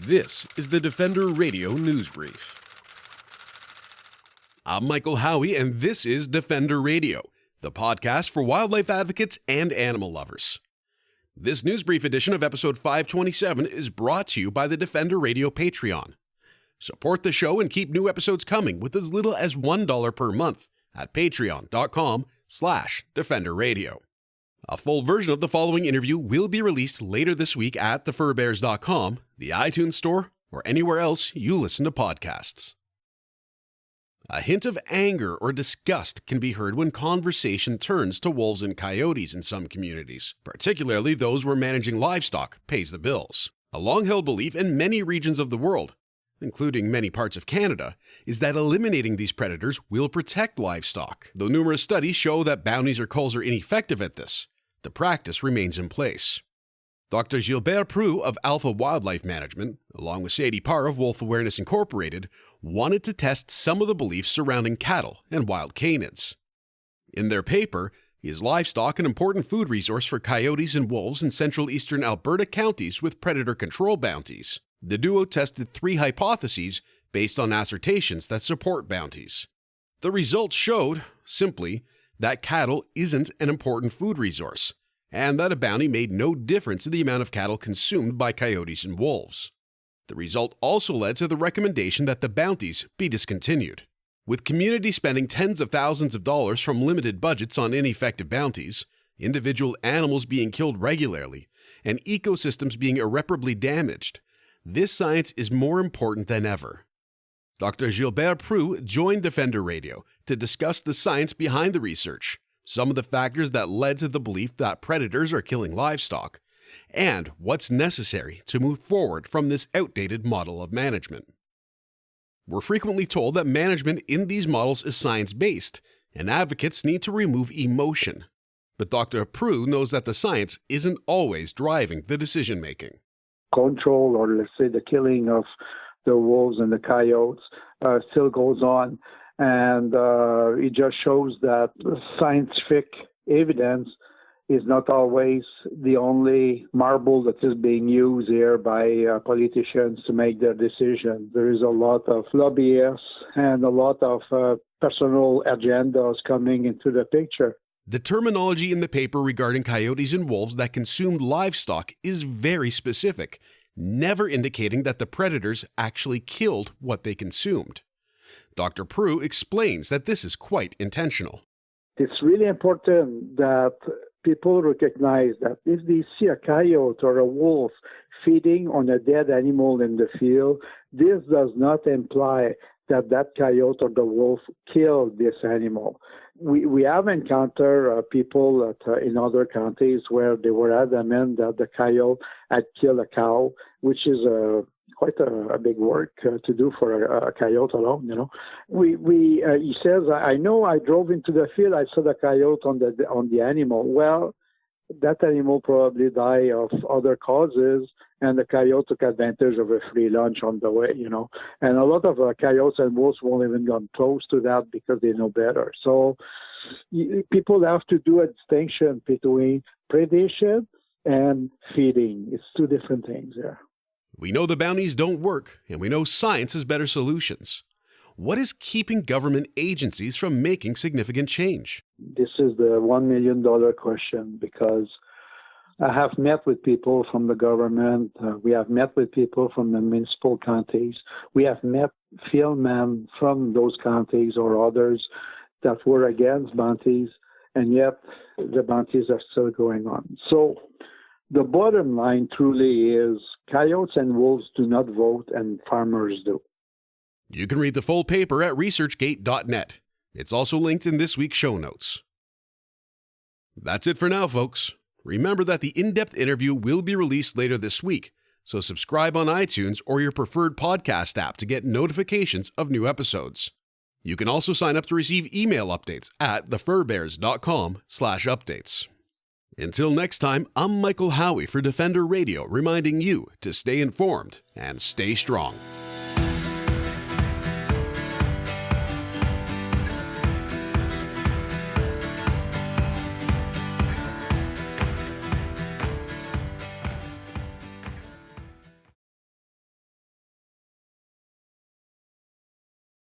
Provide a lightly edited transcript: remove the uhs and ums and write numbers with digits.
This is the Defender Radio News Brief. I'm Michael Howie, and this is Defender Radio, the podcast for wildlife advocates and animal lovers. This News Brief edition of episode 527 is brought to you by the Defender Radio Patreon. Support the show and keep new episodes coming with as little as $1 per month at patreon.com/defenderradio. A full version of the following interview will be released later this week at thefurbears.com, the iTunes Store, or anywhere else you listen to podcasts. A hint of anger or disgust can be heard when conversation turns to wolves and coyotes in some communities, particularly those where managing livestock pays the bills. A long-held belief in many regions of the world, including many parts of Canada, is that eliminating these predators will protect livestock. Though numerous studies show that bounties or culls are ineffective at this, the practice remains in place. Dr. Gilbert Proulx of Alpha Wildlife Management, along with Sadie Parr of Wolf Awareness Incorporated, wanted to test some of the beliefs surrounding cattle and wild canids. In their paper, Is Livestock an Important Food Resource for Coyotes and Wolves in Central Eastern Alberta Counties with Predator Control Bounties? The duo tested 3 hypotheses based on assertations that support bounties. The results showed, simply, that cattle isn't an important food resource, and that a bounty made no difference in the amount of cattle consumed by coyotes and wolves. The result also led to the recommendation that the bounties be discontinued. With communities spending tens of thousands of dollars from limited budgets on ineffective bounties, individual animals being killed regularly, and ecosystems being irreparably damaged, this science is more important than ever. Dr. Gilbert Proulx joined Defender Radio to discuss the science behind the research, some of the factors that led to the belief that predators are killing livestock, and what's necessary to move forward from this outdated model of management. We're frequently told that management in these models is science-based, and advocates need to remove emotion. But Dr. Proulx knows that the science isn't always driving the decision-making. Control, or let's say the killing of the wolves and the coyotes, still goes on. And it just shows that scientific evidence is not always the only marble that is being used here by politicians to make their decisions. There is a lot of lobbyists and a lot of personal agendas coming into the picture. The terminology in the paper regarding coyotes and wolves that consumed livestock is very specific, never indicating that the predators actually killed what they consumed. Dr. Proulx explains that this is quite intentional. It's really important that people recognize that if they see a coyote or a wolf feeding on a dead animal in the field, this does not imply that that coyote or the wolf killed this animal. We have encountered people in other counties where they were adamant that the coyote had killed a cow, which is quite a big work to do for a coyote alone. You know, he says, I know I drove into the field, I saw the coyote on the animal. Well, that animal probably died of other causes, and the coyote took advantage of a free lunch on the way, you know. And a lot of coyotes and wolves won't even come close to that because they know better. So people have to do a distinction between predation and feeding. It's 2 different things there. We know the bounties don't work, and we know science has better solutions. What is keeping government agencies from making significant change? This is the $1 million question, because I have met with people from the government. We have met with people from the municipal counties. We have met fieldmen from those counties or others that were against bounties, and yet the bounties are still going on. So the bottom line truly is coyotes and wolves do not vote, and farmers do. You can read the full paper at researchgate.net. It's also linked in this week's show notes. That's it for now, folks. Remember that the in-depth interview will be released later this week, so subscribe on iTunes or your preferred podcast app to get notifications of new episodes. You can also sign up to receive email updates at thefurbears.com/updates. Until next time, I'm Michael Howie for Defender Radio, reminding you to stay informed and stay strong.